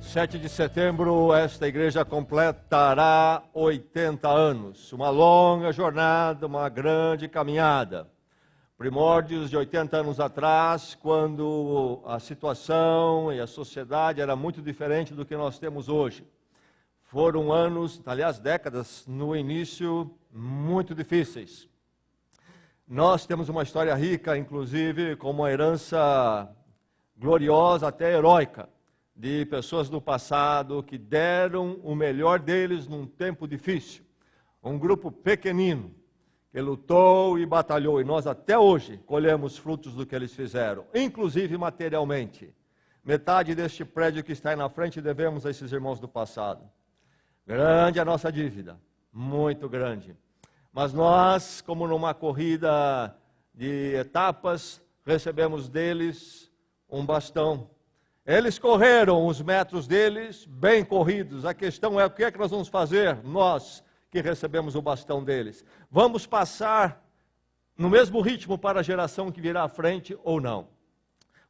7 de setembro, esta igreja completará 80 anos. Uma longa jornada, uma grande caminhada. Primórdios de 80 anos atrás, quando a situação e a sociedade era muito diferente do que nós temos hoje. Foram anos, aliás, décadas, no início, muito difíceis. Nós temos uma história rica, inclusive, com uma herança gloriosa, até heróica, de pessoas do passado que deram o melhor deles num tempo difícil. Um grupo pequenino que lutou e batalhou, e nós até hoje colhemos frutos do que eles fizeram, inclusive materialmente. Metade deste prédio que está aí na frente devemos a esses irmãos do passado. Grande a nossa dívida, muito grande. Mas nós, como numa corrida de etapas, recebemos deles um bastão. Eles correram os metros deles, bem corridos. A questão é o que é que nós vamos fazer, nós que recebemos o bastão deles. Vamos passar no mesmo ritmo para a geração que virá à frente ou não?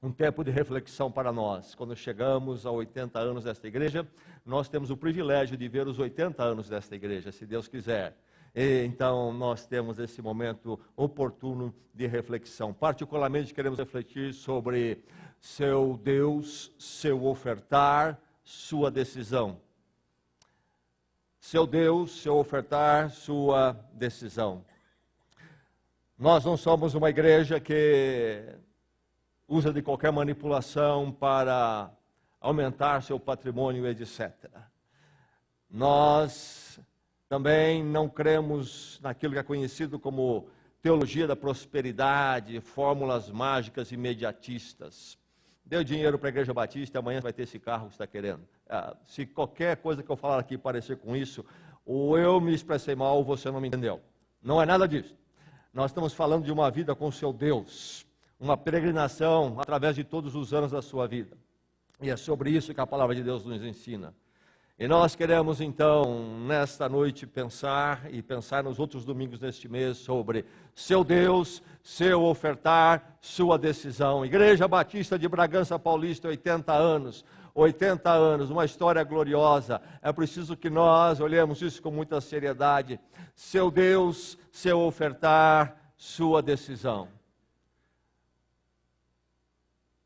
Um tempo de reflexão para nós. Quando chegamos a 80 anos desta igreja, nós temos o privilégio de ver os 80 anos desta igreja, se Deus quiser. E, então, nós temos esse momento oportuno de reflexão. Particularmente, queremos refletir sobre seu Deus, seu ofertar, sua decisão. Seu Deus, seu ofertar, sua decisão. Nós não somos uma igreja que usa de qualquer manipulação para aumentar seu patrimônio, etc. Nós também não cremos naquilo que é conhecido como teologia da prosperidade, fórmulas mágicas imediatistas. Deu dinheiro para a Igreja Batista, amanhã vai ter esse carro que você está querendo. Se qualquer coisa que eu falar aqui parecer com isso, ou eu me expressei mal, ou você não me entendeu. Não é nada disso. Nós estamos falando de uma vida com o seu Deus, uma peregrinação através de todos os anos da sua vida. E é sobre isso que a palavra de Deus nos ensina. E nós queremos então, nesta noite, pensar nos outros domingos deste mês sobre seu Deus, seu ofertar, sua decisão. Igreja Batista de Bragança Paulista, 80 anos. 80 anos, uma história gloriosa. É preciso que nós olhemos isso com muita seriedade. Seu Deus, seu ofertar, sua decisão.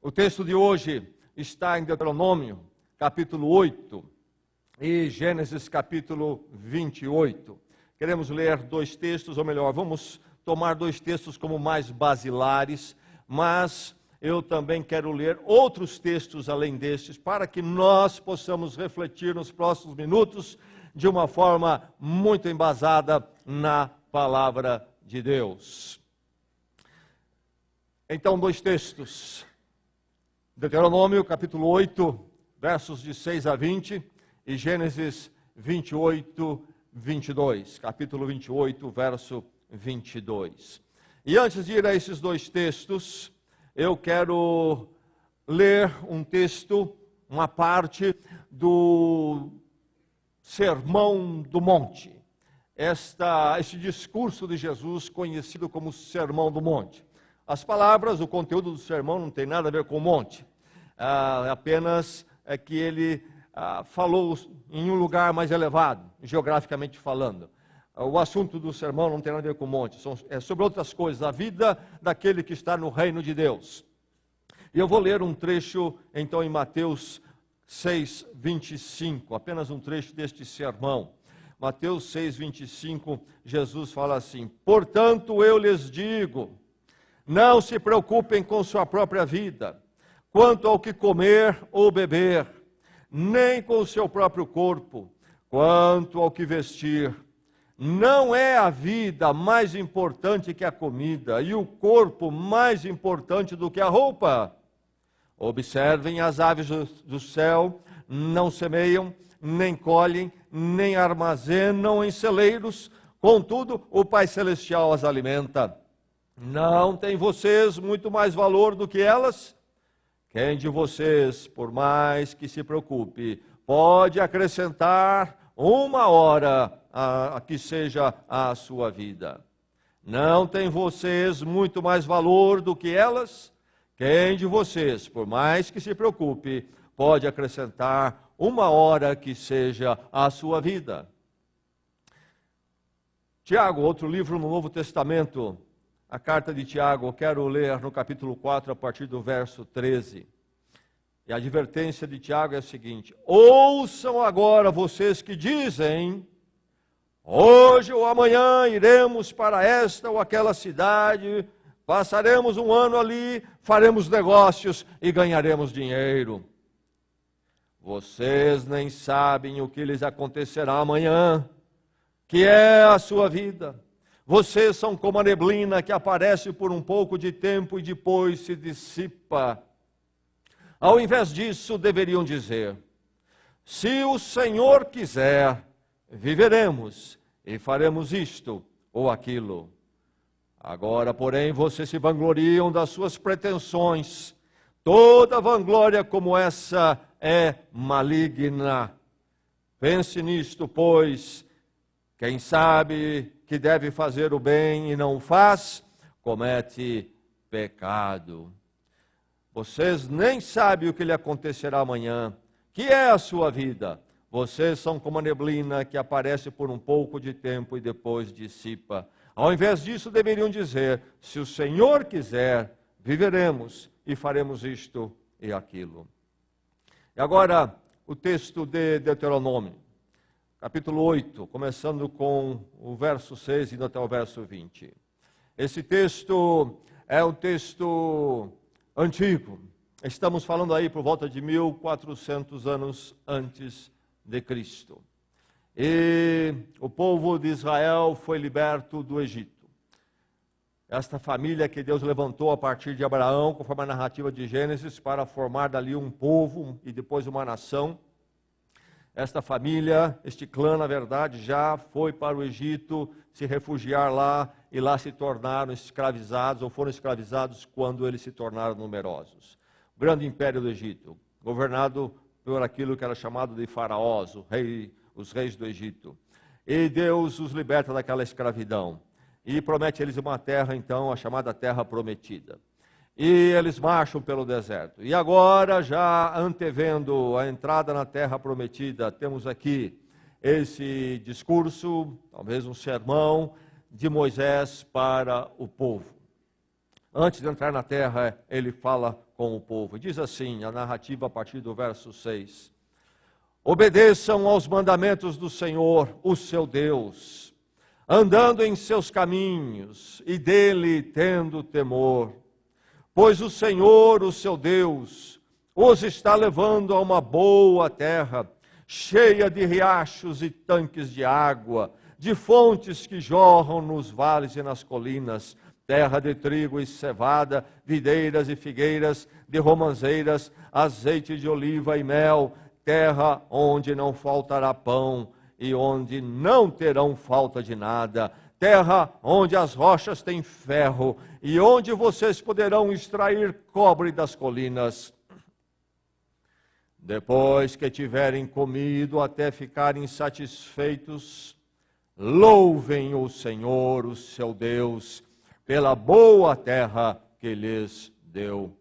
O texto de hoje está em Deuteronômio, capítulo 8. E Gênesis capítulo 28. Queremos ler dois textos, ou melhor, vamos tomar dois textos como mais basilares, mas eu também quero ler outros textos além destes, para que nós possamos refletir nos próximos minutos de uma forma muito embasada na palavra de Deus. Então, dois textos. Deuteronômio capítulo 8, versos de 6 a 20. E Gênesis 28, 22, capítulo 28, verso 22. E antes de ir a esses dois textos, eu quero ler um texto, uma parte do Sermão do Monte. Este discurso de Jesus, conhecido como Sermão do Monte. As palavras, o conteúdo do sermão não tem nada a ver com o monte. Apenas é que ele falou em um lugar mais elevado, geograficamente falando. O assunto do sermão não tem nada a ver com o monte, é sobre outras coisas, a vida daquele que está no reino de Deus. E eu vou ler um trecho, então, em Mateus 6, 25, apenas um trecho deste sermão. Mateus 6, 25, Jesus fala assim: portanto, eu lhes digo, não se preocupem com sua própria vida, quanto ao que comer ou beber, nem com o seu próprio corpo, quanto ao que vestir. Não é a vida mais importante que a comida, e o corpo mais importante do que a roupa? Observem as aves do céu, não semeiam, nem colhem, nem armazenam em celeiros, contudo, o Pai Celestial as alimenta. Não têm vocês muito mais valor do que elas? Quem de vocês, por mais que se preocupe, pode acrescentar uma hora a que seja a sua vida? Não tem vocês muito mais valor do que elas? Quem de vocês, por mais que se preocupe, pode acrescentar uma hora que seja a sua vida. Tiago, outro livro no Novo Testamento, a carta de Tiago, eu quero ler no capítulo 4, a partir do verso 13. E a advertência de Tiago é a seguinte: ouçam agora vocês que dizem, hoje ou amanhã iremos para esta ou aquela cidade, passaremos um ano ali, faremos negócios e ganharemos dinheiro. Vocês nem sabem o que lhes acontecerá amanhã, que é a sua vida. Vocês são como a neblina que aparece por um pouco de tempo e depois se dissipa. Ao invés disso, deveriam dizer, se o Senhor quiser, viveremos e faremos isto ou aquilo. Agora, porém, vocês se vangloriam das suas pretensões. Toda vanglória como essa é maligna. Pense nisto, pois, quem sabe que deve fazer o bem e não faz, comete pecado. Vocês nem sabem o que lhe acontecerá amanhã, que é a sua vida. Vocês são como a neblina que aparece por um pouco de tempo e depois dissipa. Ao invés disso, deveriam dizer, se o Senhor quiser, viveremos e faremos isto e aquilo. E agora, o texto de Deuteronômio, capítulo 8, começando com o verso 6 e indo até o verso 20. Esse texto é um texto antigo. Estamos falando aí por volta de 1400 anos antes de Cristo. E o povo de Israel foi liberto do Egito. Esta família que Deus levantou a partir de Abraão, conforme a narrativa de Gênesis, para formar dali um povo e depois uma nação. Esta família, este clã, na verdade, já foi para o Egito se refugiar lá e lá se tornaram escravizados, ou foram escravizados quando eles se tornaram numerosos. O grande império do Egito, governado por aquilo que era chamado de faraós, os reis do Egito. E Deus os liberta daquela escravidão e promete a eles uma terra, então, a chamada Terra Prometida. E eles marcham pelo deserto. E agora, já antevendo a entrada na Terra Prometida, temos aqui esse discurso, talvez um sermão, de Moisés para o povo. Antes de entrar na terra, ele fala com o povo. Diz assim, a narrativa a partir do verso 6. Obedeçam aos mandamentos do Senhor, o seu Deus, andando em seus caminhos e dele tendo temor. Pois o Senhor, o seu Deus, os está levando a uma boa terra, cheia de riachos e tanques de água, de fontes que jorram nos vales e nas colinas, terra de trigo e cevada, videiras e figueiras, de romãzeiras, azeite de oliva e mel, terra onde não faltará pão e onde não terão falta de nada, terra onde as rochas têm ferro e onde vocês poderão extrair cobre das colinas. Depois que tiverem comido até ficarem satisfeitos, louvem o Senhor, o seu Deus, pela boa terra que lhes deu.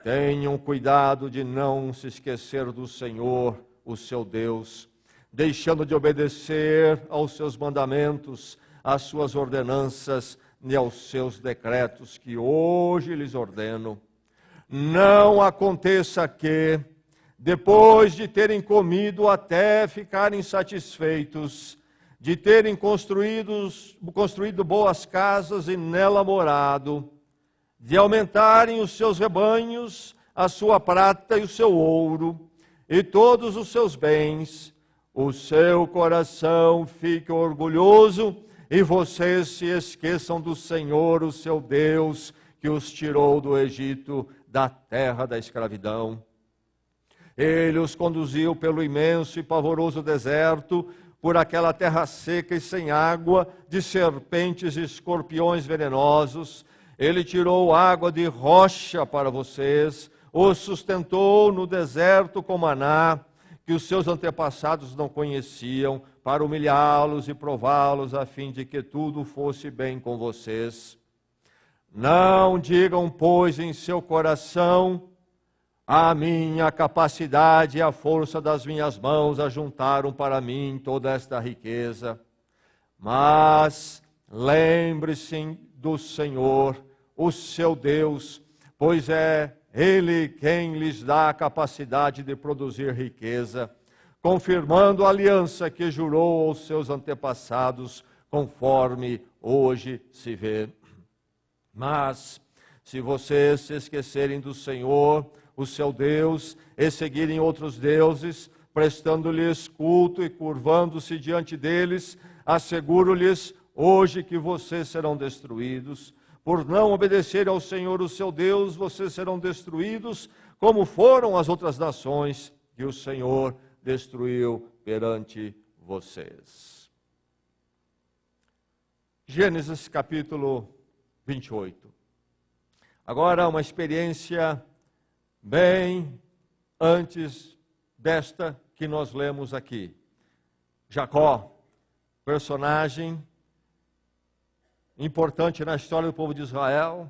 Tenham cuidado de não se esquecer do Senhor, o seu Deus, deixando de obedecer aos seus mandamentos, às suas ordenanças e aos seus decretos que hoje lhes ordeno. Não aconteça que, depois de terem comido até ficarem satisfeitos, de terem construído boas casas e nela morado, de aumentarem os seus rebanhos, a sua prata e o seu ouro, e todos os seus bens, o seu coração fique orgulhoso, e vocês se esqueçam do Senhor, o seu Deus, que os tirou do Egito, da terra da escravidão. Ele os conduziu pelo imenso e pavoroso deserto, por aquela terra seca e sem água, de serpentes e escorpiões venenosos. Ele tirou água de rocha para vocês, os sustentou no deserto com maná, que os seus antepassados não conheciam, para humilhá-los e prová-los, a fim de que tudo fosse bem com vocês. Não digam, pois, em seu coração, A minha capacidade e a força das minhas mãos ajuntaram para mim toda esta riqueza. Mas lembre-se do Senhor, o seu Deus, pois é Ele quem lhes dá a capacidade de produzir riqueza, confirmando a aliança que jurou aos seus antepassados, conforme hoje se vê. Mas, se vocês se esquecerem do Senhor, o seu Deus, e seguirem outros deuses, prestando-lhes culto e curvando-se diante deles, asseguro-lhes hoje que vocês serão destruídos. Por não obedecerem ao Senhor, o seu Deus, vocês serão destruídos, como foram as outras nações que o Senhor destruiu perante vocês. Gênesis capítulo 28. Agora, uma experiência bem antes desta que nós lemos aqui. Jacó, personagem importante na história do povo de Israel,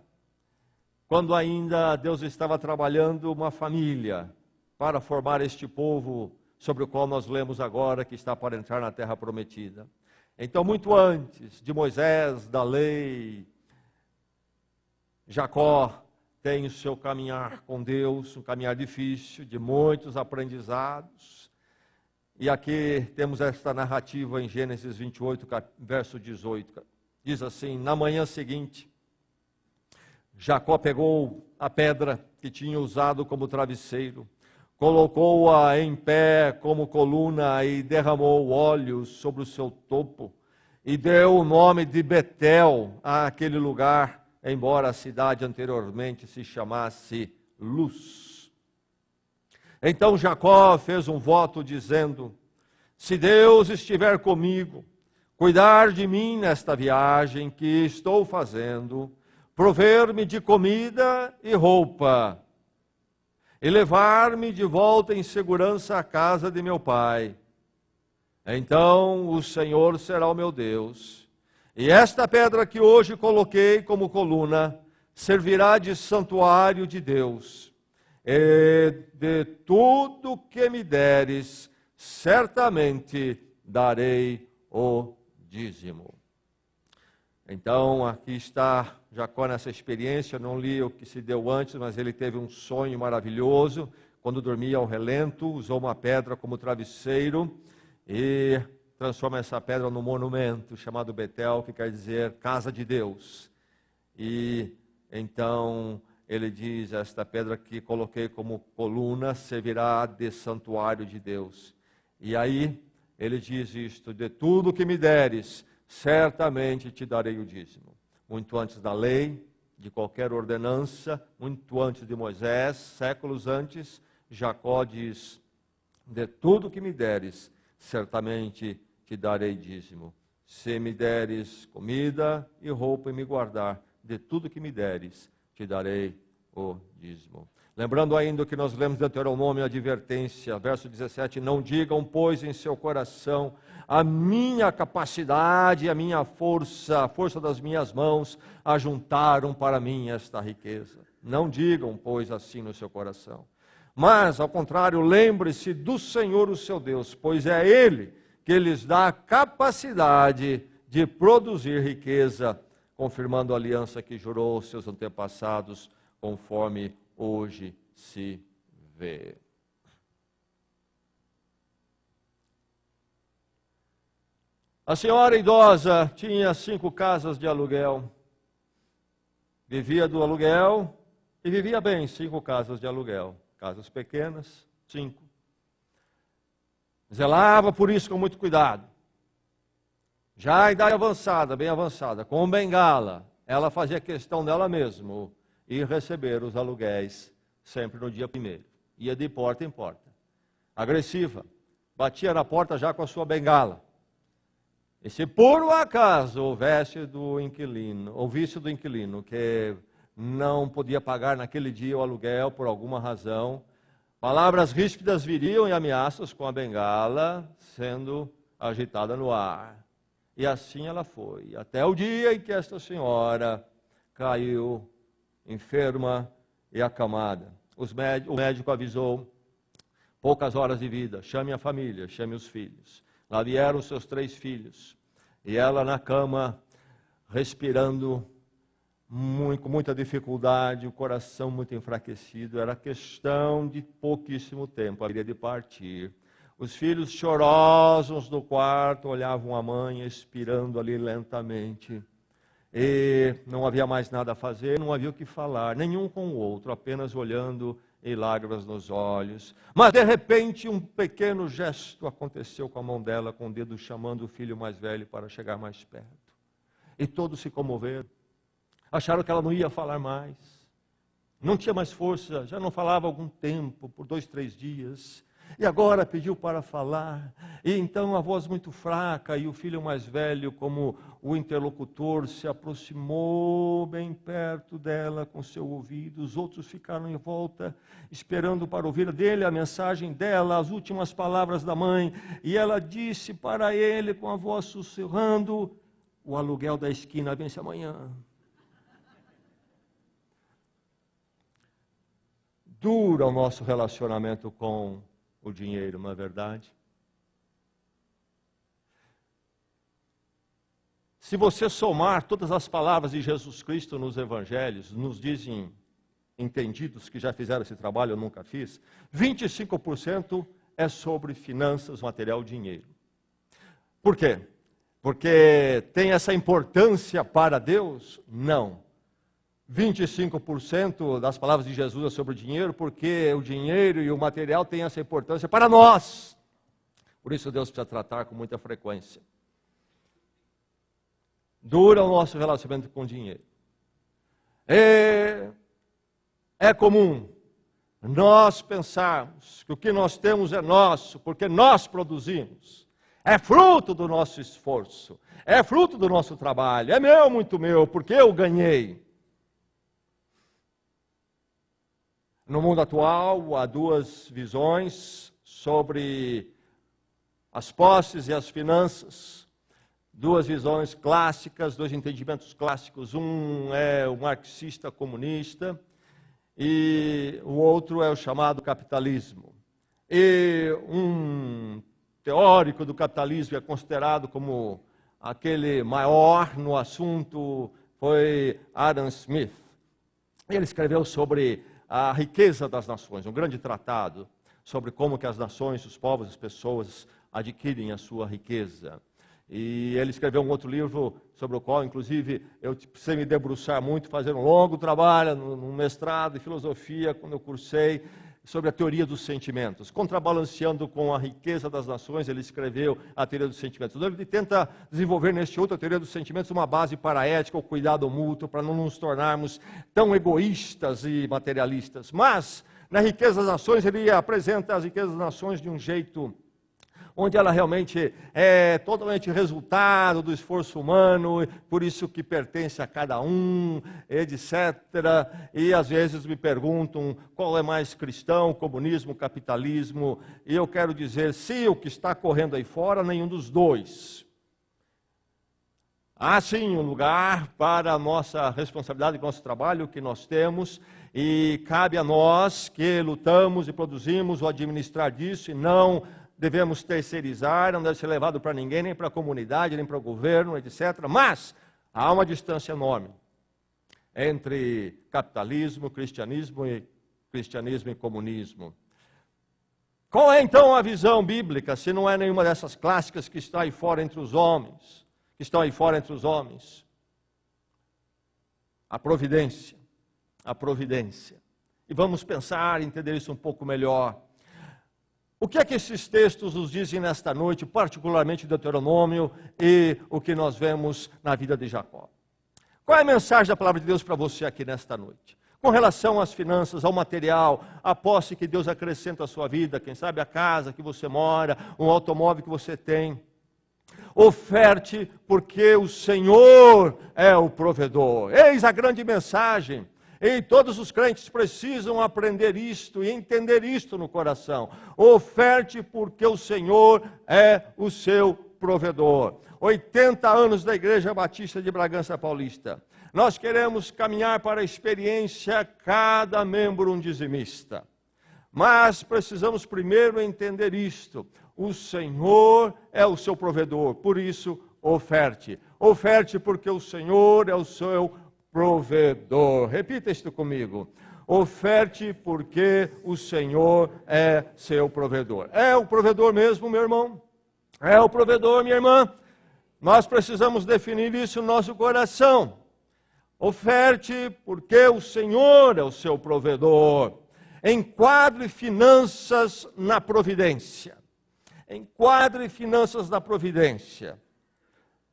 quando ainda Deus estava trabalhando uma família para formar este povo sobre o qual nós lemos agora, que está para entrar na terra prometida. Então, muito antes de Moisés, da lei, Jacó tem o seu caminhar com Deus, um caminhar difícil, de muitos aprendizados. E aqui temos esta narrativa em Gênesis 28, verso 18. Diz assim: na manhã seguinte, Jacó pegou a pedra que tinha usado como travesseiro, colocou-a em pé como coluna e derramou óleo sobre o seu topo, e deu o nome de Betel àquele lugar, embora a cidade anteriormente se chamasse Luz. Então Jacó fez um voto dizendo: se Deus estiver comigo, cuidar de mim nesta viagem que estou fazendo, prover-me de comida e roupa, e levar-me de volta em segurança à casa de meu pai, então o Senhor será o meu Deus, e esta pedra que hoje coloquei como coluna servirá de santuário de Deus. E de tudo que me deres, certamente darei o dízimo. Então, aqui está Jacó nessa experiência. Eu não li o que se deu antes, mas ele teve um sonho maravilhoso. Quando dormia ao relento, usou uma pedra como travesseiro e transforma essa pedra num monumento chamado Betel, que quer dizer casa de Deus. E então ele diz: esta pedra que coloquei como coluna servirá de santuário de Deus. E aí ele diz isto: de tudo que me deres, certamente te darei o dízimo. Muito antes da lei, de qualquer ordenança, muito antes de Moisés, séculos antes, Jacó diz: de tudo que me deres, certamente te darei dízimo. Se me deres comida e roupa e me guardar, de tudo que me deres, te darei o dízimo. Lembrando ainda o que nós lemos de Deuteronômio, a advertência, verso 17: não digam, pois, em seu coração, a minha capacidade, a minha força, a força das minhas mãos, ajuntaram para mim esta riqueza. Não digam, pois, assim no seu coração. Mas, ao contrário, lembre-se do Senhor, o seu Deus, pois é Ele que lhes dá a capacidade de produzir riqueza, confirmando a aliança que jurou aos seus antepassados, conforme hoje se vê. A senhora idosa tinha 5 casas de aluguel. Vivia do aluguel e vivia bem, 5 casas de aluguel. Casas pequenas, 5. Zelava por isso com muito cuidado. Já a idade avançada, bem avançada, com bengala, ela fazia questão dela mesma ir receber os aluguéis sempre no dia 1º. Ia de porta em porta. Agressiva. Batia na porta já com a sua bengala. E se por um acaso ouvisse do inquilino que não podia pagar naquele dia o aluguel por alguma razão, palavras ríspidas viriam e ameaças com a bengala sendo agitada no ar. E assim ela foi, até o dia em que esta senhora caiu enferma e acamada. O médico avisou: poucas horas de vida, chame a família, chame os filhos. Lá vieram seus 3 filhos, e ela na cama, respirando com muita dificuldade, o coração muito enfraquecido. Era questão de pouquíssimo tempo, haveria de partir. Os filhos chorosos no quarto olhavam a mãe expirando ali lentamente. E não havia mais nada a fazer, não havia o que falar, nenhum com o outro, apenas olhando e lágrimas nos olhos. Mas de repente um pequeno gesto aconteceu com a mão dela, com o dedo chamando o filho mais velho para chegar mais perto. E todos se comoveram. Acharam que ela não ia falar mais. Não tinha mais força, já não falava há algum tempo, por 2, 3 dias. E agora pediu para falar. E então a voz muito fraca, e o filho mais velho, como o interlocutor, se aproximou bem perto dela com seu ouvido. Os outros ficaram em volta, esperando para ouvir dele a mensagem dela, as últimas palavras da mãe. E ela disse para ele, com a voz sussurrando: o aluguel da esquina vence amanhã. Dura o nosso relacionamento com o dinheiro, não é verdade? Se você somar todas as palavras de Jesus Cristo nos evangelhos, nos dizem entendidos que já fizeram esse trabalho, eu nunca fiz, 25% é sobre finanças, material, dinheiro. Por quê? Porque tem essa importância para Deus? Não. 25% das palavras de Jesus é sobre o dinheiro, porque o dinheiro e o material têm essa importância para nós. Por isso Deus precisa tratar com muita frequência. Dura o nosso relacionamento com o dinheiro. É comum nós pensarmos que o que nós temos é nosso, porque nós produzimos. É fruto do nosso esforço, é fruto do nosso trabalho, é meu, muito meu, porque eu ganhei. No mundo atual, há 2 visões sobre as posses e as finanças. 2 visões clássicas, 2 entendimentos clássicos. Um é o marxista comunista e o outro é o chamado capitalismo. E um teórico do capitalismo é considerado como aquele maior no assunto, foi Adam Smith. Ele escreveu sobre a riqueza das nações, um grande tratado sobre como que as nações, os povos, as pessoas adquirem a sua riqueza. E ele escreveu um outro livro sobre o qual, inclusive, eu precisei me debruçar muito, fazer um longo trabalho no mestrado em filosofia, quando eu cursei, sobre a teoria dos sentimentos. Contrabalanceando com a riqueza das nações, ele escreveu a teoria dos sentimentos. Então, ele tenta desenvolver neste outro, a teoria dos sentimentos, uma base para a ética, o cuidado mútuo, para não nos tornarmos tão egoístas e materialistas. Mas, na riqueza das nações, ele apresenta as riquezas das nações de um jeito onde ela realmente é totalmente resultado do esforço humano, por isso que pertence a cada um, etc. E às vezes me perguntam qual é mais cristão, comunismo, capitalismo, e eu quero dizer, se o que está correndo aí fora, nenhum dos dois. Há sim um lugar para a nossa responsabilidade, o nosso trabalho que nós temos, e cabe a nós que lutamos e produzimos o administrar disso, e não devemos terceirizar, não deve ser levado para ninguém, nem para a comunidade, nem para o governo, etc. Mas há uma distância enorme entre capitalismo, cristianismo e comunismo. Qual é então a visão bíblica, se não é nenhuma dessas clássicas que está aí fora entre os homens? Que estão aí fora entre os homens? A providência. A providência. E vamos pensar, entender isso um pouco melhor. O que é que esses textos nos dizem nesta noite, particularmente Deuteronômio e o que nós vemos na vida de Jacó? Qual é a mensagem da palavra de Deus para você aqui nesta noite? Com relação às finanças, ao material, à posse que Deus acrescenta à sua vida, quem sabe a casa que você mora, um automóvel que você tem. Oferte, porque o Senhor é o provedor. Eis a grande mensagem. E todos os crentes precisam aprender isto e entender isto no coração. Oferte porque o Senhor é o seu provedor. 80 anos da Igreja Batista de Bragança Paulista. Nós queremos caminhar para a experiência cada membro um dizimista. Mas precisamos primeiro entender isto. O Senhor é o seu provedor, por isso oferte. Oferte porque o Senhor é o seu provedor. Repita isto comigo. Oferte porque o Senhor é seu provedor. É o provedor mesmo, meu irmão? É o provedor, minha irmã? Nós precisamos definir isso no nosso coração. Oferte porque o Senhor é o seu provedor. Enquadre finanças na providência. Enquadre finanças na providência.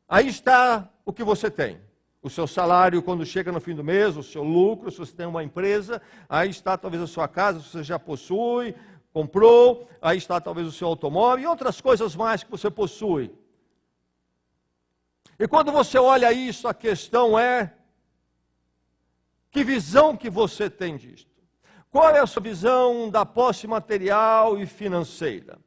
Aí está o que você tem. O seu salário quando chega no fim do mês, o seu lucro, se você tem uma empresa, aí está talvez a sua casa, se você já possui, comprou, aí está talvez o seu automóvel e outras coisas mais que você possui. E quando você olha isso, a questão é, que visão que você tem disto? Qual é a sua visão da posse material e financeira?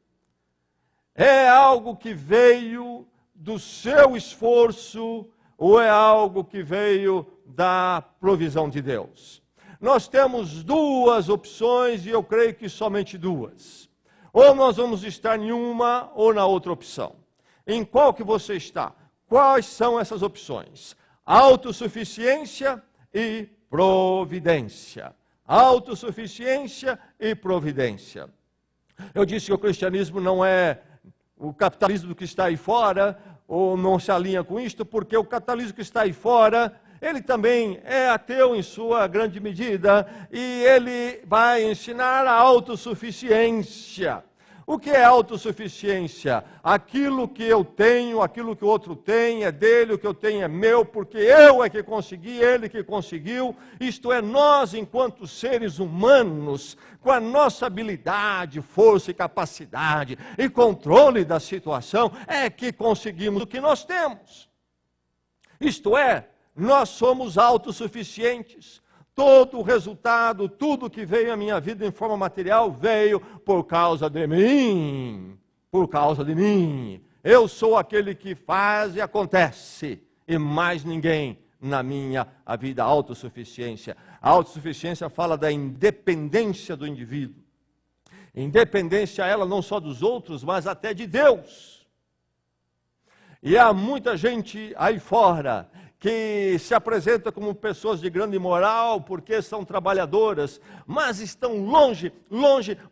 É algo que veio do seu esforço ou é algo que veio da provisão de Deus? Nós temos duas opções e eu creio que somente duas. Ou nós vamos estar em uma ou na outra opção. Em qual que você está? Quais são essas opções? Autossuficiência e providência. Autossuficiência e providência. Eu disse que o cristianismo não é o capitalismo que está aí fora, ou não se alinha com isto, porque o capitalismo que está aí fora, ele também é ateu em sua grande medida, e ele vai ensinar a autossuficiência. O que é autossuficiência? Aquilo que eu tenho, aquilo que o outro tem, é dele, o que eu tenho é meu, porque eu é que consegui, ele que conseguiu. Isto é, nós, enquanto seres humanos, com a nossa habilidade, força e capacidade e controle da situação, é que conseguimos o que nós temos. Isto é, nós somos autossuficientes. Todo o resultado, tudo que veio à minha vida em forma material, veio por causa de mim. Por causa de mim. Eu sou aquele que faz e acontece. E mais ninguém na minha vida. Autossuficiência. A autossuficiência fala da independência do indivíduo. Independência ela não só dos outros, mas até de Deus. E há muita gente aí fora que se apresenta como pessoas de grande moral, porque são trabalhadoras, mas estão longe,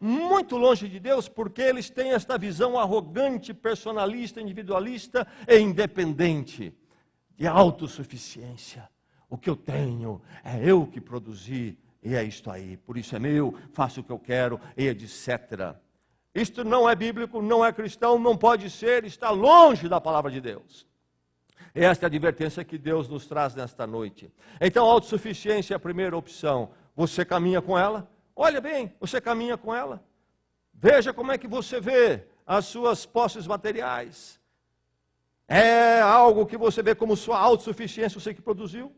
muito longe de Deus, porque eles têm esta visão arrogante, personalista, individualista e independente, de autossuficiência. O que eu tenho é eu que produzi, e é isto aí, por isso é meu, faço o que eu quero, e etc. Isto não é bíblico, não é cristão, não pode ser, está longe da palavra de Deus. Esta é a advertência que Deus nos traz nesta noite. Então, a autossuficiência é a primeira opção. Você caminha com ela? Olha bem, você caminha com ela. Veja como é que você vê as suas posses materiais. É algo que você vê como sua autossuficiência, você que produziu?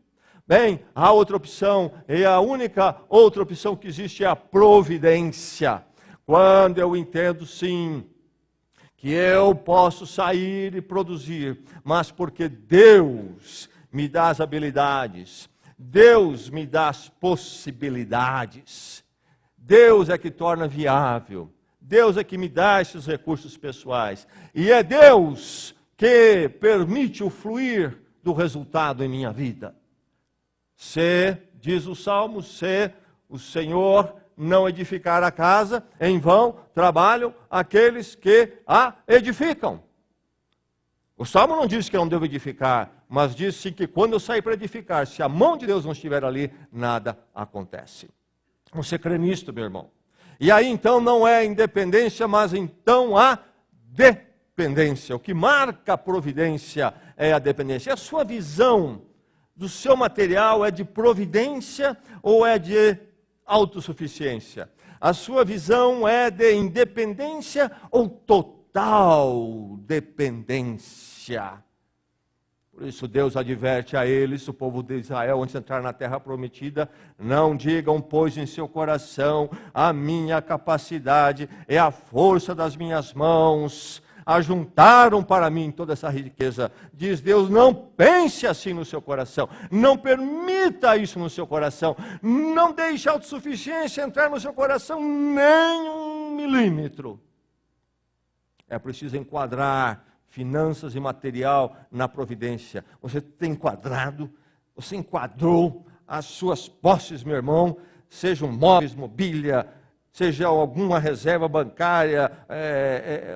Bem, a outra opção, e a única outra opção que existe é a providência. Quando eu entendo, sim, que eu posso sair e produzir, mas porque Deus me dá as habilidades, Deus me dá as possibilidades, Deus é que torna viável, Deus é que me dá esses recursos pessoais, e é Deus que permite o fluir do resultado em minha vida. Se, diz o Salmo, se o Senhor não edificar a casa, em vão trabalham aqueles que a edificam. O Salmo não diz que eu não devo edificar, mas diz sim que quando eu sair para edificar, se a mão de Deus não estiver ali, nada acontece. Você crê nisto, meu irmão? E aí então não é a independência, mas então a dependência. O que marca a providência é a dependência. E a sua visão do seu material é de providência ou é de autossuficiência? A sua visão é de independência ou total dependência? Por isso Deus adverte a eles, o povo de Israel, antes de entrar na terra prometida, não digam, pois, em seu coração, a minha capacidade é a força das minhas mãos, ajuntaram para mim toda essa riqueza. Diz Deus, não pense assim no seu coração, não permita isso no seu coração, não deixe a autossuficiência entrar no seu coração nem 1 milímetro. É preciso enquadrar finanças e material na providência. Você tem enquadrado, você enquadrou as suas posses, meu irmão, sejam móveis, mobília, seja alguma reserva bancária,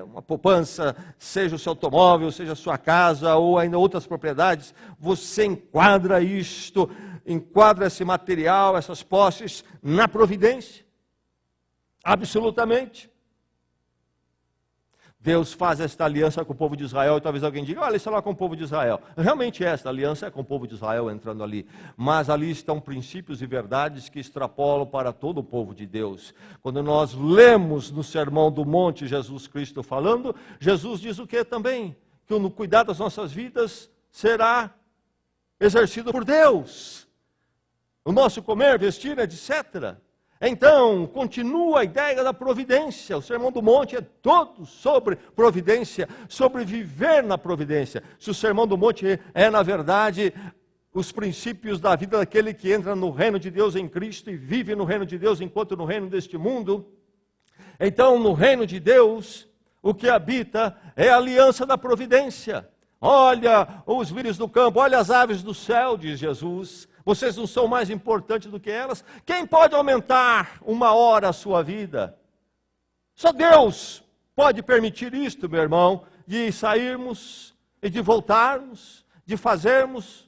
uma poupança, seja o seu automóvel, seja a sua casa ou ainda outras propriedades, você enquadra isto, enquadra esse material, essas posses na providência. Absolutamente. Deus faz esta aliança com o povo de Israel, e talvez alguém diga, olha, isso é lá com o povo de Israel. Realmente esta aliança é com o povo de Israel entrando ali. Mas ali estão princípios e verdades que extrapolam para todo o povo de Deus. Quando nós lemos no Sermão do Monte Jesus Cristo falando, Jesus diz o que também? Que o cuidado das nossas vidas será exercido por Deus. O nosso comer, vestir, etc. Então, continua a ideia da providência. O Sermão do Monte é todo sobre providência, sobre viver na providência. Se o Sermão do Monte é, na verdade, os princípios da vida daquele que entra no reino de Deus em Cristo e vive no reino de Deus enquanto no reino deste mundo, então, no reino de Deus, o que habita é a aliança da providência. Olha os lírios do campo, olha as aves do céu, diz Jesus. Vocês não são mais importantes do que elas? Quem pode aumentar 1 hora a sua vida? Só Deus pode permitir isto, meu irmão, de sairmos e de voltarmos, de fazermos.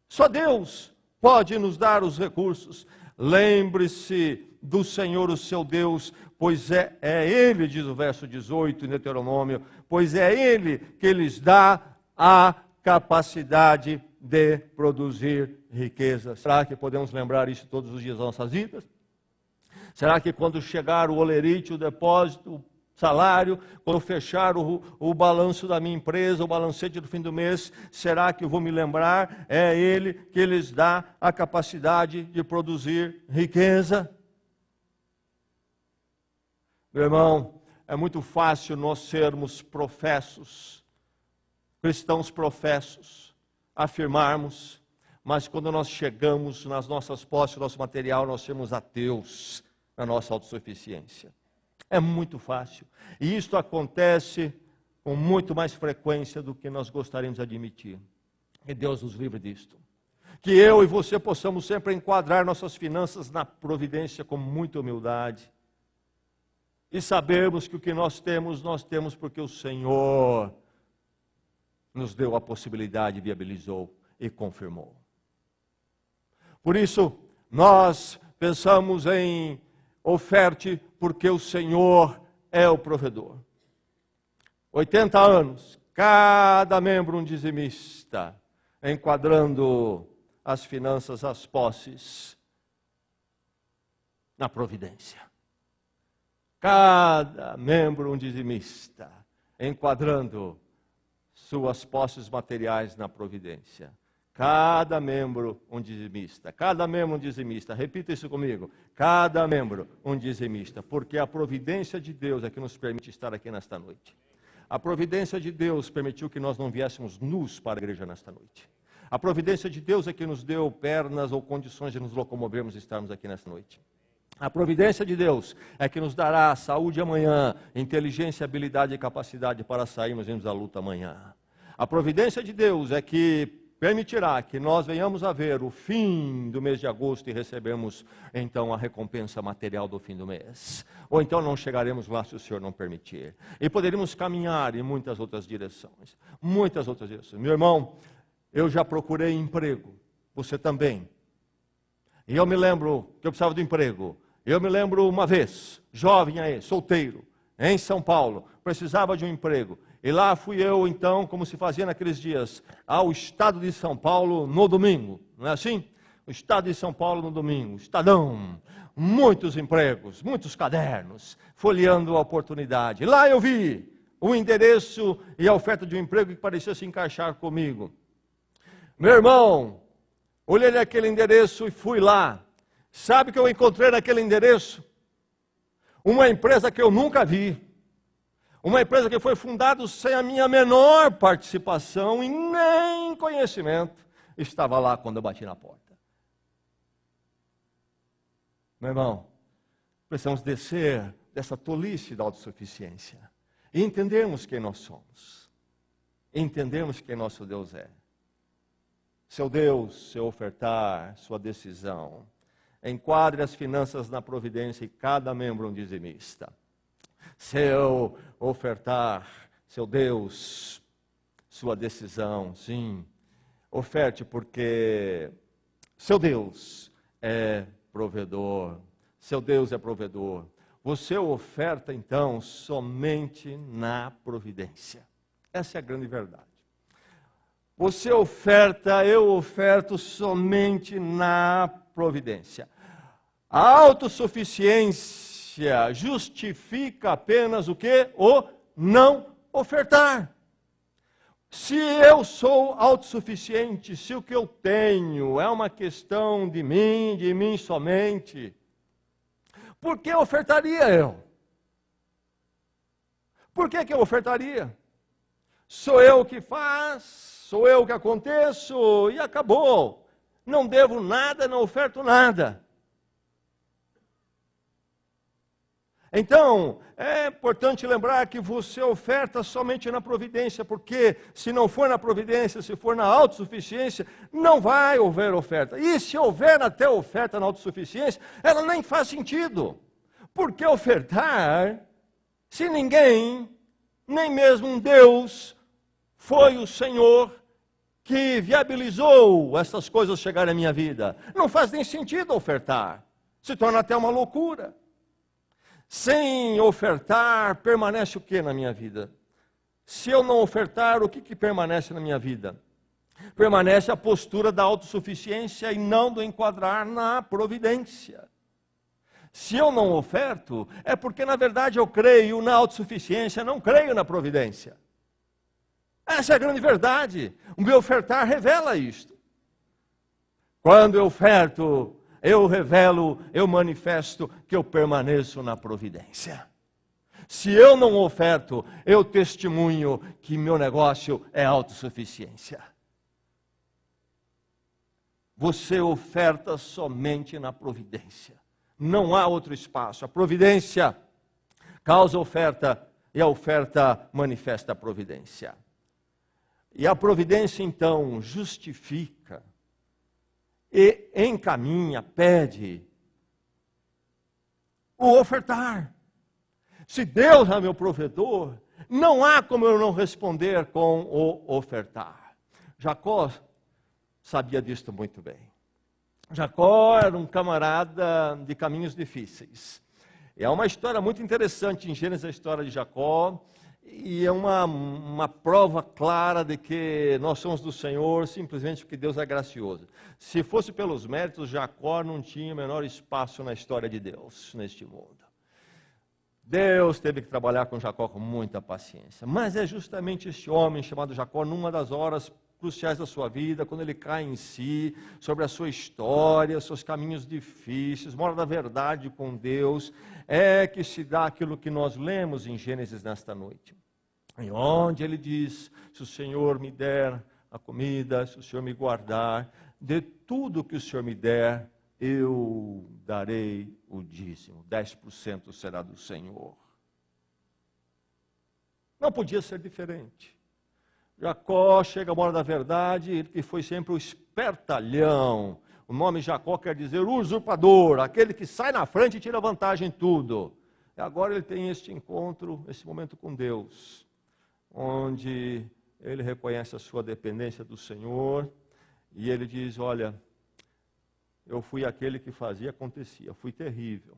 Só Deus pode nos dar os recursos. Lembre-se do Senhor, o seu Deus, pois é Ele, diz o verso 18 em Deuteronômio, pois é Ele que lhes dá a capacidade de produzir riqueza. Será que podemos lembrar isso todos os dias das nossas vidas? Será que quando chegar o olerite, o depósito, o salário, quando fechar o balanço da minha empresa, o balancete do fim do mês, será que eu vou me lembrar? É Ele que lhes dá a capacidade de produzir riqueza. Meu irmão, é muito fácil nós sermos professos, cristãos professos, afirmarmos, mas quando nós chegamos nas nossas posses, no nosso material, nós somos ateus na nossa autossuficiência. É muito fácil. E isto acontece com muito mais frequência do que nós gostaríamos de admitir. Que Deus nos livre disto. Que eu e você possamos sempre enquadrar nossas finanças na providência com muita humildade. E sabermos que o que nós temos porque o Senhor nos deu a possibilidade, viabilizou e confirmou. Por isso, nós pensamos em oferte porque o Senhor é o provedor. 80 anos, cada membro um dizimista, enquadrando as finanças, as posses, na providência. Cada membro um dizimista, enquadrando suas posses materiais na providência. Cada membro um dizimista. Cada membro um dizimista. Repita isso comigo. Cada membro um dizimista. Porque a providência de Deus é que nos permite estar aqui nesta noite. A providência de Deus permitiu que nós não viéssemos nus para a igreja nesta noite. A providência de Deus é que nos deu pernas ou condições de nos locomovermos e estarmos aqui nesta noite. A providência de Deus é que nos dará saúde amanhã, inteligência, habilidade e capacidade para sairmos da luta amanhã. A providência de Deus é que permitirá que nós venhamos a ver o fim do mês de agosto e recebemos então a recompensa material do fim do mês. Ou então não chegaremos lá se o Senhor não permitir. E poderíamos caminhar em muitas outras direções. Muitas outras direções. Meu irmão, eu já procurei emprego. Você também. E eu me lembro que eu precisava de emprego. Eu me lembro uma vez, jovem aí, solteiro, em São Paulo, precisava de um emprego. E lá fui eu, então, como se fazia naqueles dias, ao estado de São Paulo no domingo. Não é assim? O estado de São Paulo no domingo. Estadão. Muitos empregos, muitos cadernos, folheando a oportunidade. Lá eu vi o endereço e a oferta de um emprego que parecia se encaixar comigo. Meu irmão, olhei naquele endereço e fui lá. Sabe o que eu encontrei naquele endereço? Uma empresa que eu nunca vi. Uma empresa que foi fundada sem a minha menor participação e nem conhecimento. Estava lá quando eu bati na porta. Meu irmão, precisamos descer dessa tolice da autossuficiência e entendermos quem nós somos. Entendermos quem nosso Deus é. Seu Deus, seu ofertar, sua decisão. Enquadre as finanças na providência e cada membro um dizimista. Seu ofertar, seu Deus, sua decisão, sim. Oferte porque seu Deus é provedor. Seu Deus é provedor. Você oferta, então, somente na providência. Essa é a grande verdade. Você oferta, eu oferto somente na providência. A autossuficiência justifica apenas o quê? O não ofertar. Se eu sou autossuficiente, se o que eu tenho é uma questão de mim somente, por que ofertaria eu? Por que eu ofertaria? Sou eu que faz, sou eu que aconteço e acabou. Não devo nada, não oferto nada. Então, é importante lembrar que você oferta somente na providência, porque se não for na providência, se for na autossuficiência, não vai haver oferta. E se houver até oferta na autossuficiência, ela nem faz sentido. Por que ofertar se ninguém, nem mesmo um Deus, foi o Senhor que viabilizou essas coisas chegarem à minha vida? Não faz nem sentido ofertar. Se torna até uma loucura. Sem ofertar, permanece o que na minha vida? Se eu não ofertar, o que permanece na minha vida? Permanece a postura da autossuficiência e não do enquadrar na providência. Se eu não oferto, é porque na verdade eu creio na autossuficiência, não creio na providência. Essa é a grande verdade. O meu ofertar revela isto. Quando eu oferto, eu revelo, eu manifesto que eu permaneço na providência. Se eu não oferto, eu testemunho que meu negócio é autossuficiência. Você oferta somente na providência. Não há outro espaço. A providência causa oferta e a oferta manifesta a providência. E a providência, então, justifica e encaminha, pede o ofertar. Se Deus é meu provedor, não há como eu não responder com o ofertar. Jacó sabia disto muito bem. Jacó era um camarada de caminhos difíceis. É uma história muito interessante em Gênesis, a história de Jacó. E é uma prova clara de que nós somos do Senhor simplesmente porque Deus é gracioso. Se fosse pelos méritos, Jacó não tinha o menor espaço na história de Deus, neste mundo. Deus teve que trabalhar com Jacó com muita paciência. Mas é justamente este homem chamado Jacó, numa das horas cruciais da sua vida, quando ele cai em si, sobre a sua história, seus caminhos difíceis, mora da verdade com Deus, é que se dá aquilo que nós lemos em Gênesis nesta noite. E onde ele diz, se o Senhor me der a comida, se o Senhor me guardar, de tudo que o Senhor me der, eu darei o dízimo, 10% será do Senhor. Não podia ser diferente. Jacó chega à hora da verdade, ele que foi sempre o espertalhão. O nome Jacó quer dizer usurpador, aquele que sai na frente e tira vantagem em tudo. E agora ele tem este encontro, esse momento com Deus, onde ele reconhece a sua dependência do Senhor, e ele diz, olha, eu fui aquele que fazia, acontecia, fui terrível.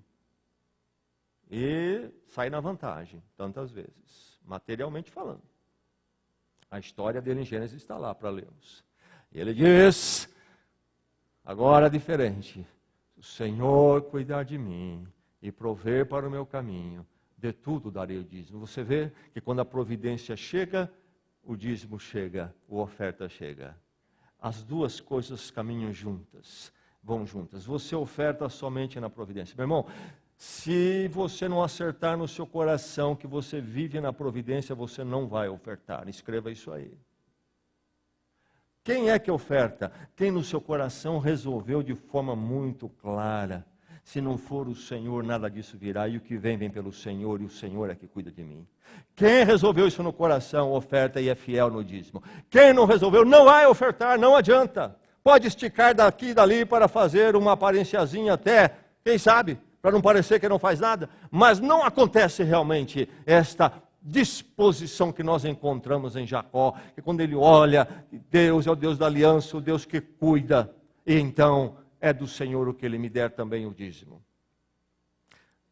E saí na vantagem, tantas vezes, materialmente falando. A história dele em Gênesis está lá para lermos. E ele diz, agora é diferente, o Senhor cuidar de mim e prover para o meu caminho, de tudo darei o dízimo. Você vê que quando a providência chega, o dízimo chega, a oferta chega. As duas coisas caminham juntas, vão juntas. Você oferta somente na providência. Meu irmão, Se você não acertar no seu coração que você vive na providência, você não vai ofertar. Escreva isso aí. Quem é que oferta? Quem no seu coração resolveu de forma muito clara: se não for o Senhor, nada disso virá, e o que vem, vem pelo Senhor, e o Senhor é que cuida de mim. Quem resolveu isso no coração, oferta e é fiel no dízimo. Quem não resolveu, não vai ofertar, não adianta. Pode esticar daqui e dali para fazer uma aparênciazinha até, quem sabe, para não parecer que não faz nada, mas não acontece realmente esta disposição que nós encontramos em Jacó, que quando ele olha, Deus é o Deus da aliança, o Deus que cuida, e então é do Senhor o que ele me der também o dízimo.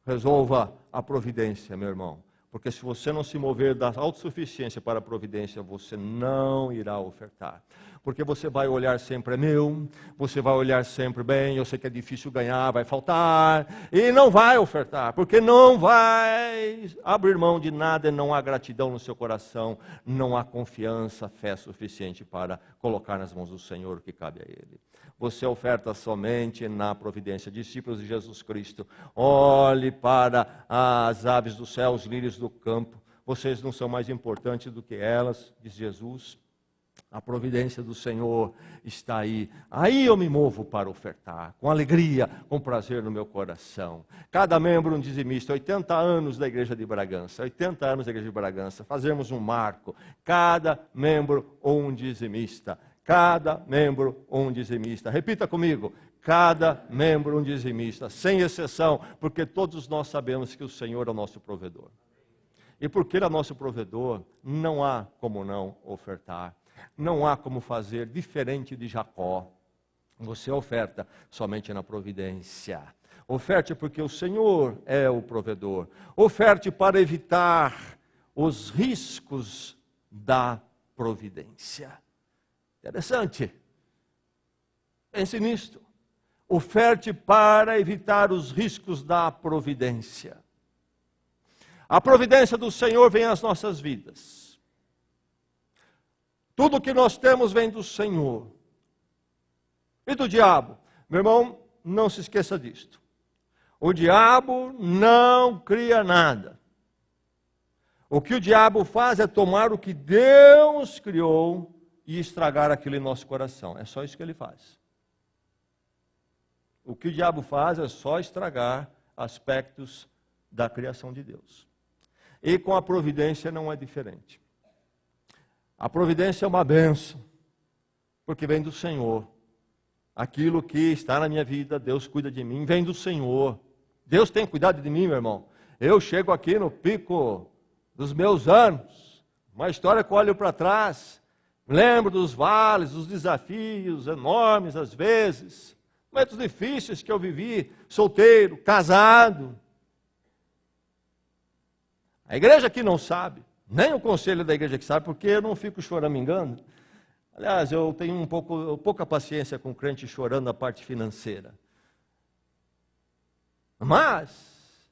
Resolva a providência, meu irmão, porque se você não se mover da autossuficiência para a providência, você não irá ofertar. Porque você vai olhar sempre, é meu, você vai olhar sempre, bem, eu sei que é difícil ganhar, vai faltar, e não vai ofertar, porque não vai abrir mão de nada, e não há gratidão no seu coração, não há confiança, fé suficiente para colocar nas mãos do Senhor o que cabe a Ele. Você oferta somente na providência. Discípulos de Jesus Cristo, olhe para as aves do céu, os lírios do campo, vocês não são mais importantes do que elas, diz Jesus. A providência do Senhor está aí. Aí eu me movo para ofertar, com alegria, com prazer no meu coração. Cada membro um dizimista, 80 anos da igreja de Bragança, 80 anos da igreja de Bragança, fazemos um marco. Cada membro um dizimista. Cada membro um dizimista. Repita comigo. Cada membro um dizimista, sem exceção, porque todos nós sabemos que o Senhor é o nosso provedor. E porque Ele é nosso provedor, não há como não ofertar. Não há como fazer diferente de Jacó. Você oferta somente na providência. Oferte porque o Senhor é o provedor. Oferte para evitar os riscos da providência. Interessante. Pense nisto. Oferte para evitar os riscos da providência. A providência do Senhor vem às nossas vidas. Tudo que nós temos vem do Senhor. E do diabo? Meu irmão, não se esqueça disto. O diabo não cria nada. O que o diabo faz é tomar o que Deus criou e estragar aquilo em nosso coração. É só isso que ele faz. O que o diabo faz é só estragar aspectos da criação de Deus. E com a providência não é diferente. A providência é uma bênção, porque vem do Senhor. Aquilo que está na minha vida, Deus cuida de mim, vem do Senhor. Deus tem cuidado de mim, meu irmão. Eu chego aqui no pico dos meus anos, uma história que eu olho para trás, lembro dos vales, dos desafios enormes às vezes, momentos difíceis que eu vivi, solteiro, casado. A igreja aqui não sabe. Nem o conselho da igreja que sabe, porque eu não fico choramingando. Aliás, eu tenho pouca paciência com crente chorando a parte financeira. Mas,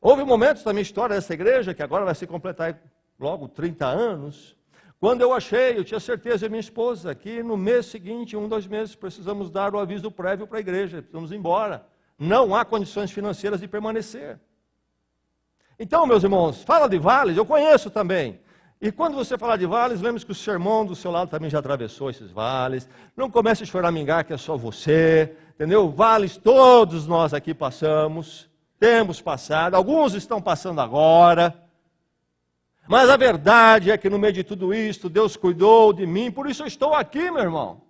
houve momentos da minha história dessa igreja, que agora vai se completar logo 30 anos, quando eu tinha certeza, minha esposa, que no mês seguinte, 2 meses, precisamos dar o aviso prévio para a igreja, precisamos ir embora. Não há condições financeiras de permanecer. Então, meus irmãos, fala de vales, eu conheço também. E quando você falar de vales, lembre-se que o sermão do seu lado também já atravessou esses vales. Não comece a choramingar que é só você, entendeu? Vales todos nós aqui passamos, temos passado, alguns estão passando agora. Mas a verdade é que no meio de tudo isso, Deus cuidou de mim, por isso eu estou aqui, meu irmão.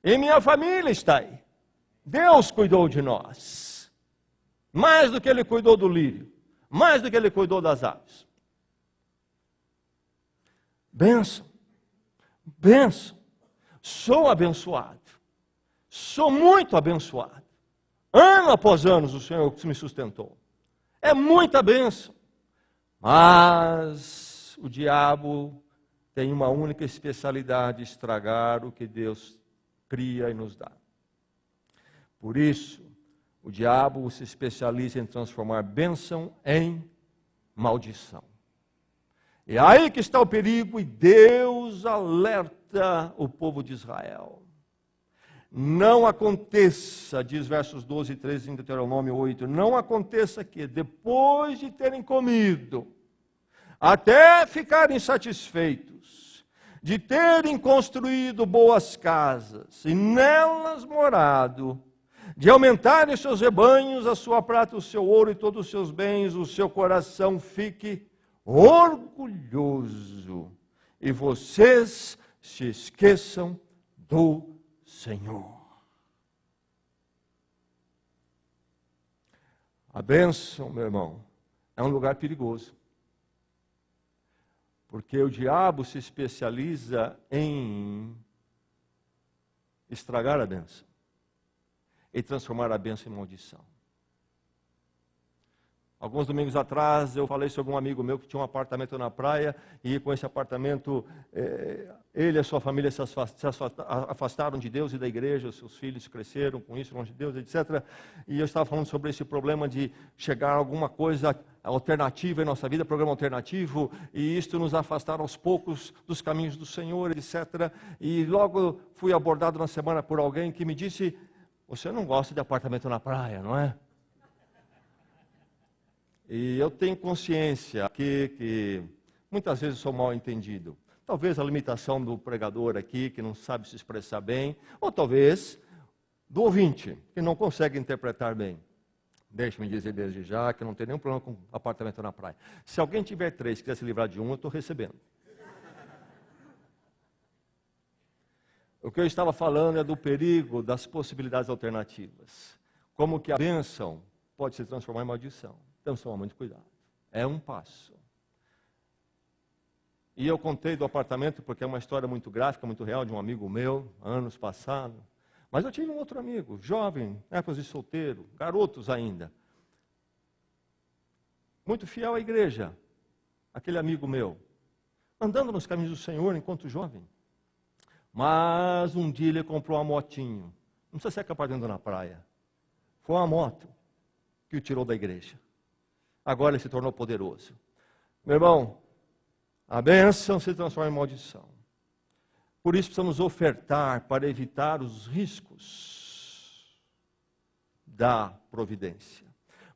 E minha família está aí. Deus cuidou de nós. Mais do que Ele cuidou do lírio. Mais do que Ele cuidou das aves. Bênção. Bênção. Sou abençoado. Sou muito abençoado. Ano após ano o Senhor me sustentou. É muita bênção. Mas o diabo tem uma única especialidade: estragar o que Deus cria e nos dá. Por isso, o diabo se especializa em transformar bênção em maldição. É aí que está o perigo, e Deus alerta o povo de Israel. não aconteça, diz versos 12 e 13 em Deuteronômio 8, não aconteça que depois de terem comido, até ficarem satisfeitos, de terem construído boas casas e nelas morado, de aumentarem seus rebanhos, a sua prata, o seu ouro e todos os seus bens, o seu coração fique orgulhoso e vocês se esqueçam do Senhor. A bênção, meu irmão, é um lugar perigoso. Porque o diabo se especializa em estragar a bênção e transformar a bênção em maldição. Alguns domingos atrás eu falei sobre um amigo meu que tinha um apartamento na praia e com esse apartamento ele e a sua família se afastaram de Deus e da igreja, os seus filhos cresceram com isso, longe de Deus, etc. E eu estava falando sobre esse problema de chegar a alguma coisa alternativa em nossa vida, programa alternativo, e isto nos afastar aos poucos dos caminhos do Senhor, etc. E logo fui abordado na semana por alguém que me disse: você não gosta de apartamento na praia, não é? E eu tenho consciência que muitas vezes sou mal entendido. Talvez a limitação do pregador aqui, que não sabe se expressar bem, ou talvez do ouvinte, que não consegue interpretar bem. Deixe-me dizer desde já que não tem nenhum problema com apartamento na praia. Se alguém tiver 3 e quiser se livrar de um, eu estou recebendo. O que eu estava falando é do perigo das possibilidades alternativas. Como que a bênção pode se transformar em maldição. Temos que tomar muito cuidado. É um passo. E eu contei do apartamento porque é uma história muito gráfica, muito real, de um amigo meu, anos passados. Mas eu tive um outro amigo, jovem, épocas de solteiro, garotos ainda. Muito fiel à igreja, aquele amigo meu. Andando nos caminhos do Senhor enquanto jovem. Mas um dia ele comprou uma motinho. Não precisa ser apartamento na praia. Foi uma moto que o tirou da igreja. Agora ele se tornou poderoso. Meu irmão, a bênção se transforma em maldição. Por isso precisamos ofertar para evitar os riscos da providência.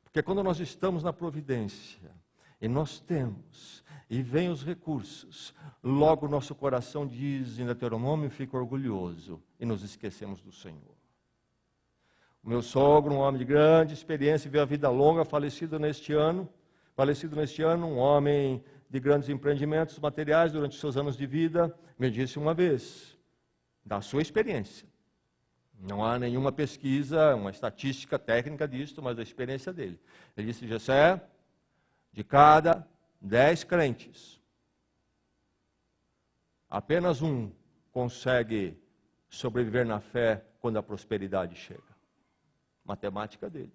Porque quando nós estamos na providência, e nós temos, e vem os recursos, logo o nosso coração diz em Deuteronômio, fica orgulhoso, e nos esquecemos do Senhor. O meu sogro, um homem de grande experiência, veio a vida longa, falecido neste ano, um homem de grandes empreendimentos materiais durante os seus anos de vida, me disse uma vez, da sua experiência, não há nenhuma pesquisa, uma estatística técnica disso, mas da experiência dele. Ele disse: Gessé, de cada 10 crentes, apenas um consegue sobreviver na fé quando a prosperidade chega. Matemática dele.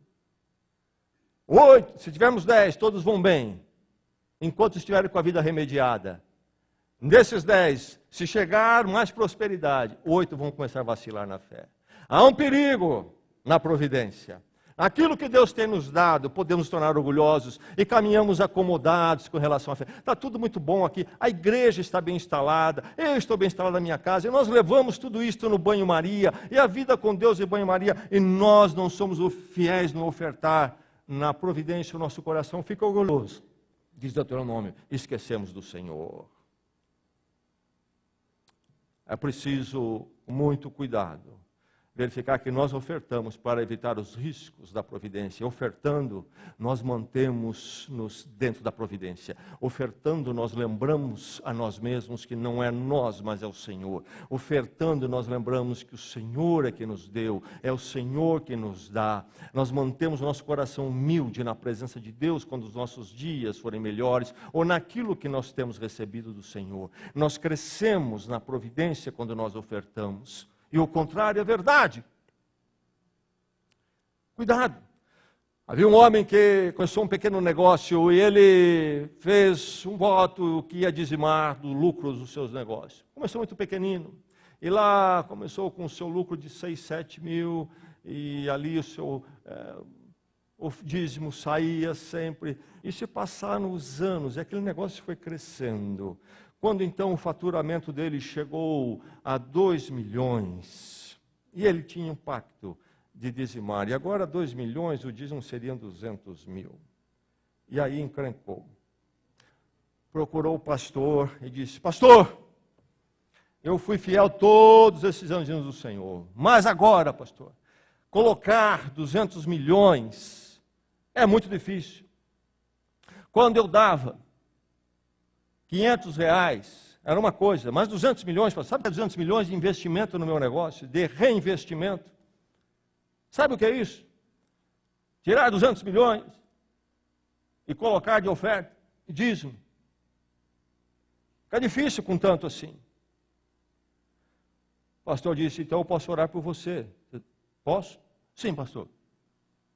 8, se tivermos 10, todos vão bem, enquanto estiverem com a vida remediada. Desses 10, se chegar mais prosperidade, 8 vão começar a vacilar na fé. Há um perigo na providência. Aquilo que Deus tem nos dado, podemos nos tornar orgulhosos e caminhamos acomodados com relação à fé. Está tudo muito bom aqui, a igreja está bem instalada, eu estou bem instalado na minha casa, e nós levamos tudo isso no banho-maria, e a vida com Deus e banho-maria, e nós não somos fiéis no ofertar. Na providência o nosso coração fica orgulhoso. Diz Deuteronômio, esquecemos do Senhor. É preciso muito cuidado. Verificar que nós ofertamos para evitar os riscos da providência. Ofertando, nós mantemos-nos dentro da providência. Ofertando, nós lembramos a nós mesmos que não é nós, mas é o Senhor. Ofertando, nós lembramos que o Senhor é que nos deu, é o Senhor que nos dá. Nós mantemos o nosso coração humilde na presença de Deus quando os nossos dias forem melhores, ou naquilo que nós temos recebido do Senhor. Nós crescemos na providência quando nós ofertamos. E o contrário é verdade. Cuidado. Havia um homem que começou um pequeno negócio e ele fez um voto que ia dizimar do lucro dos seus negócios. Começou muito pequenino. E lá começou com o seu lucro de 6, 7 mil. E ali o dízimo saía sempre. E se passaram os anos, e aquele negócio foi crescendo. Quando então o faturamento dele chegou a 2 milhões, E ele tinha um pacto de dizimar. E agora 2 milhões, o dízimo seriam 200 mil. E aí encrencou. Procurou o pastor e disse: pastor, eu fui fiel todos esses anos do Senhor. Mas agora, pastor, colocar 200 milhões é muito difícil. Quando eu dava 500 reais, era uma coisa, mas 200 milhões, sabe o que é 200 milhões de investimento no meu negócio, de reinvestimento? Sabe o que é isso? Tirar 200 milhões e colocar de oferta e dízimo. Fica difícil com tanto assim. O pastor disse: então eu posso orar por você. Posso? Sim, pastor.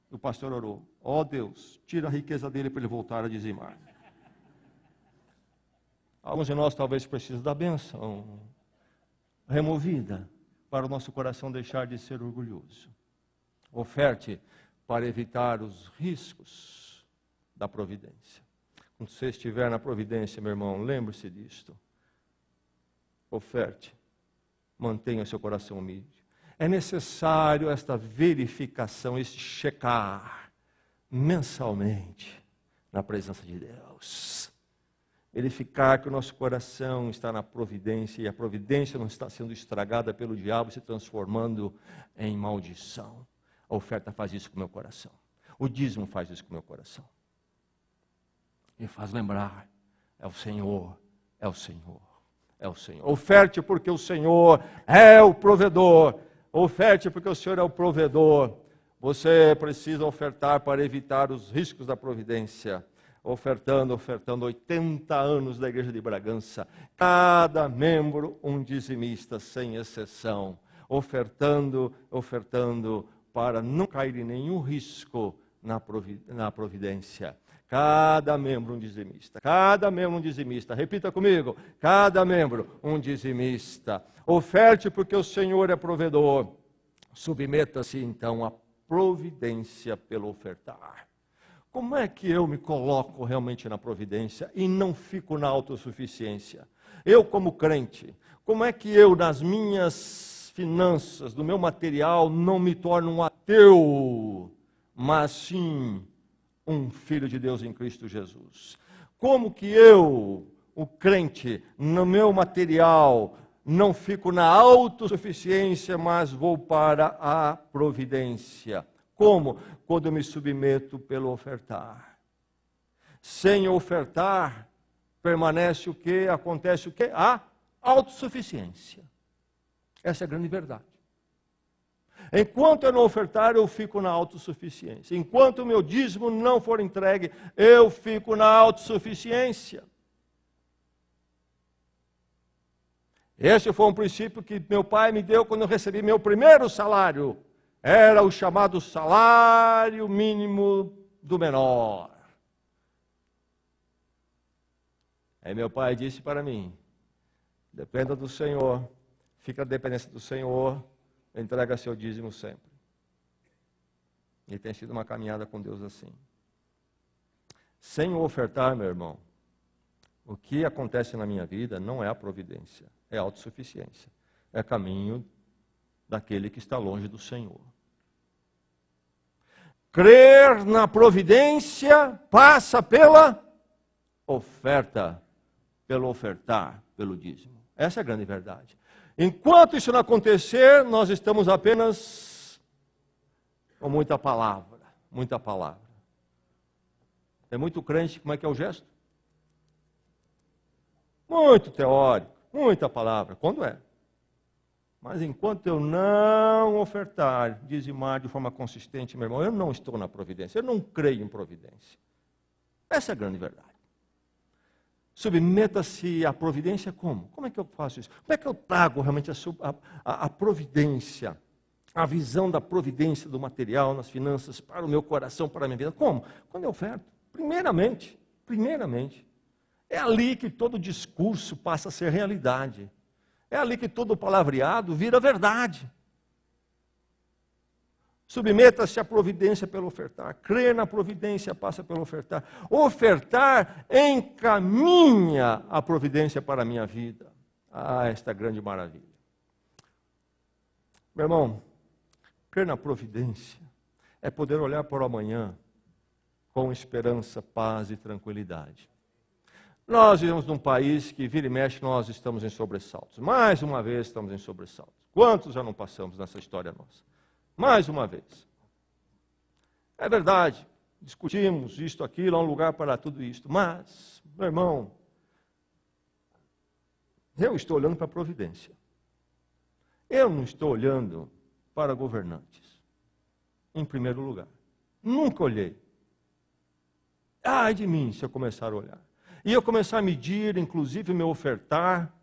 O pastor orou: ó Deus, tira a riqueza dele para ele voltar a dizimar. Alguns de nós talvez precisem da bênção removida para o nosso coração deixar de ser orgulhoso. Oferte para evitar os riscos da providência. Quando você estiver na providência, meu irmão, lembre-se disto. Oferte. Mantenha seu coração humilde. É necessário esta verificação, este checar mensalmente na presença de Deus. Verificar que o nosso coração está na providência e a providência não está sendo estragada pelo diabo, se transformando em maldição. A oferta faz isso com o meu coração. O dízimo faz isso com o meu coração. Me faz lembrar, é o Senhor, é o Senhor, é o Senhor. Oferte porque o Senhor é o provedor. Oferte porque o Senhor é o provedor. Você precisa ofertar para evitar os riscos da providência. Ofertando 80 anos da igreja de Bragança. Cada membro um dizimista, sem exceção. Ofertando para não cair em nenhum risco na providência. Cada membro um dizimista. Cada membro um dizimista. Repita comigo. Cada membro um dizimista. Oferte porque o Senhor é provedor. Submeta-se então à providência pelo ofertar. Como é que eu me coloco realmente na providência e não fico na autossuficiência? Eu como crente, como é que eu nas minhas finanças, do meu material, não me torno um ateu, mas sim um filho de Deus em Cristo Jesus? Como que eu, o crente, no meu material, não fico na autossuficiência, mas vou para a providência? Como? Quando eu me submeto pelo ofertar. Sem ofertar, permanece o quê? Acontece o quê? A autossuficiência. Essa é a grande verdade. Enquanto eu não ofertar, eu fico na autossuficiência. Enquanto o meu dízimo não for entregue, eu fico na autossuficiência. Esse foi um princípio que meu pai me deu quando eu recebi meu primeiro salário. Era o chamado salário mínimo do menor. Aí meu pai disse para mim: dependa do Senhor, fica na dependência do Senhor, entrega seu dízimo sempre. E tem sido uma caminhada com Deus assim. Sem ofertar, meu irmão, o que acontece na minha vida não é a providência, é a autossuficiência. É caminho daquele que está longe do Senhor. Crer na providência passa pela oferta, pelo ofertar, pelo dízimo. Essa é a grande verdade. Enquanto isso não acontecer, nós estamos apenas com muita palavra, muita palavra. É muito crente, como é que é o gesto? Muito teórico, muita palavra. Quando é? Mas enquanto eu não ofertar, dizimar de forma consistente, meu irmão, eu não estou na providência, eu não creio em providência. Essa é a grande verdade. Submeta-se à providência como? Como é que eu faço isso? Como é que eu trago realmente a providência, a visão da providência do material, nas finanças, para o meu coração, para a minha vida? Como? Quando eu oferto. Primeiramente, é ali que todo discurso passa a ser realidade. É ali que todo palavreado vira verdade. Submeta-se à providência pelo ofertar. Crer na providência passa pelo ofertar. Ofertar encaminha a providência para a minha vida. Ah, esta grande maravilha. Meu irmão, Crer na providência é poder olhar para o amanhã com esperança, paz e tranquilidade. Nós vivemos num país que vira e mexe, nós estamos em sobressaltos. Mais uma vez estamos em sobressaltos. Quantos já não passamos nessa história nossa? Mais uma vez. É verdade, discutimos isto, aquilo, há um lugar para tudo isto. Mas, meu irmão, eu estou olhando para a providência. Eu não estou olhando para governantes, em primeiro lugar. Nunca olhei. Ai de mim se eu começar a olhar. E eu começar a medir, inclusive, o meu ofertar,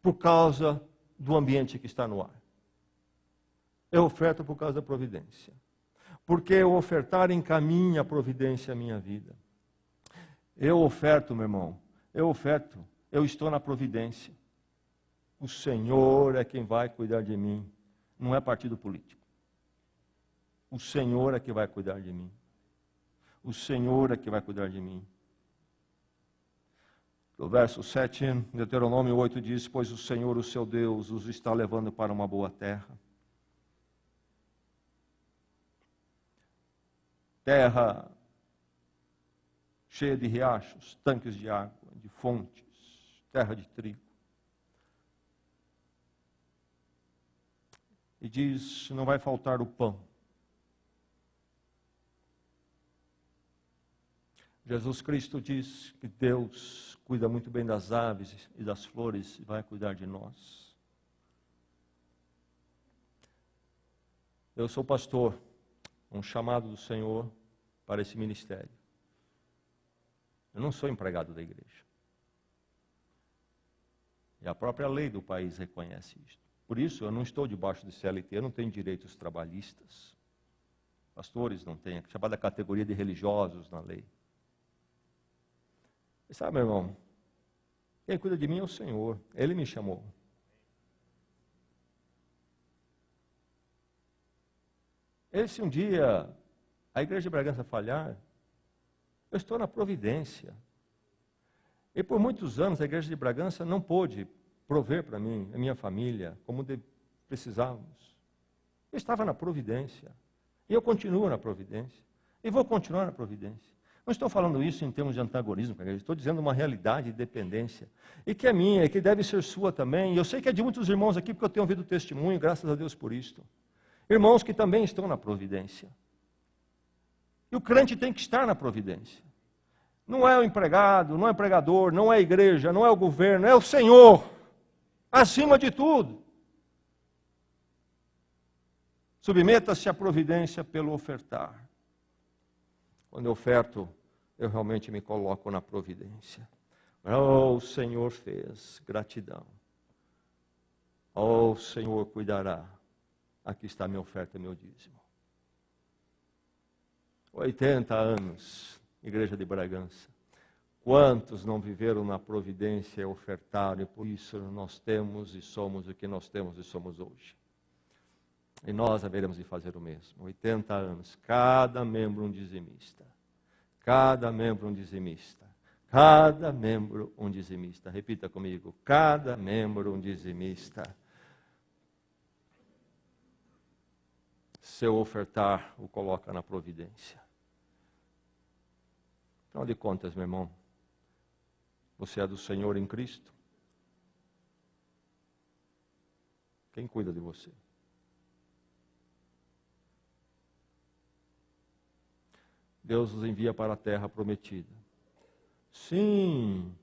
por causa do ambiente que está no ar. Eu oferto por causa da providência. Porque o ofertar encaminha a providência à minha vida. Eu oferto, meu irmão, eu estou na providência. O Senhor é quem vai cuidar de mim, não é partido político. O Senhor é que vai cuidar de mim. O Senhor é que vai cuidar de mim. O verso 7, Deuteronômio 8 diz: pois o Senhor, o seu Deus, os está levando para uma boa terra. Terra cheia de riachos, tanques de água, de fontes, terra de trigo. E diz, não vai faltar o pão. Jesus Cristo diz que Deus cuida muito bem das aves e das flores e vai cuidar de nós. Eu sou pastor, um chamado do Senhor para esse ministério. Eu não sou empregado da igreja. E a própria lei do país reconhece isto. Por isso, eu não estou debaixo de CLT, eu não tenho direitos trabalhistas. Pastores não têm, é chamada categoria de religiosos na lei. E sabe, meu irmão, quem cuida de mim é o Senhor, Ele me chamou. E se um dia a igreja de Bragança falhar, eu estou na providência. E por muitos anos a igreja de Bragança não pôde prover para mim, a minha família, como precisávamos. Eu estava na providência. E eu continuo na providência. E vou continuar na providência. Não estou falando isso em termos de antagonismo com a igreja, estou dizendo uma realidade de dependência. E que é minha, e que deve ser sua também. E eu sei que é de muitos irmãos aqui, porque eu tenho ouvido testemunho, graças a Deus por isto. Irmãos que também estão na providência. E o crente tem que estar na providência. Não é o empregado, não é o empregador, não é a igreja, não é o governo, é o Senhor. Acima de tudo. Submeta-se à providência pelo ofertar. Quando eu oferto, eu realmente me coloco na providência. Oh, o Senhor fez, gratidão. Oh, o Senhor cuidará. Aqui está a minha oferta e meu dízimo. 80 anos, Igreja de Bragança. Quantos não viveram na providência e ofertaram, e por isso nós temos e somos o que nós temos e somos hoje. E nós haveremos de fazer o mesmo. 80 anos, cada membro um dizimista. Cada membro um dizimista. Cada membro um dizimista. Repita comigo, cada membro um dizimista. Seu ofertar o coloca na providência. Afinal de contas, meu irmão, você é do Senhor em Cristo? Quem cuida de você? Deus nos envia para a terra prometida. Sim,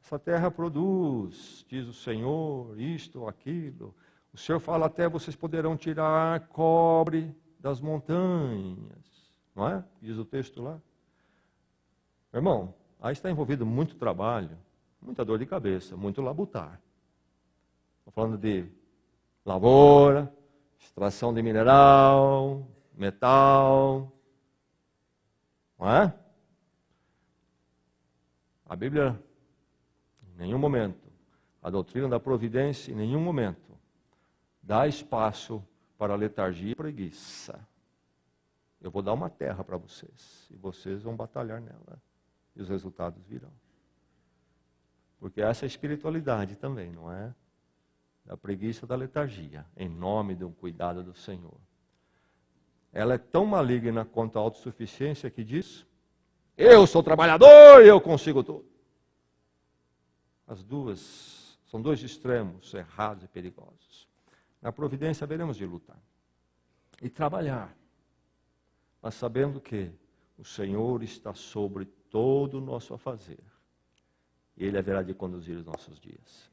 essa terra produz, diz o Senhor, isto ou aquilo. O Senhor fala até vocês poderão tirar cobre das montanhas. Não é? Diz o texto lá. Meu irmão, aí está envolvido muito trabalho, muita dor de cabeça, muito labutar. Estou falando de lavoura, extração de mineral, metal. Não é? A Bíblia, em nenhum momento, a doutrina da providência, em nenhum momento, dá espaço para letargia e preguiça. Eu vou dar uma terra para vocês, e vocês vão batalhar nela, e os resultados virão. Porque essa é a espiritualidade também, não é? Da preguiça, da letargia, em nome do cuidado do Senhor. ela é tão maligna quanto a autossuficiência que diz: eu sou trabalhador e eu consigo tudo. As duas são dois extremos errados e perigosos. Na providência haveremos de lutar e trabalhar, mas sabendo que o Senhor está sobre todo o nosso afazer e Ele haverá de conduzir os nossos dias.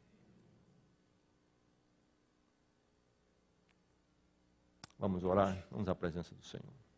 Vamos orar, vamos à presença do Senhor.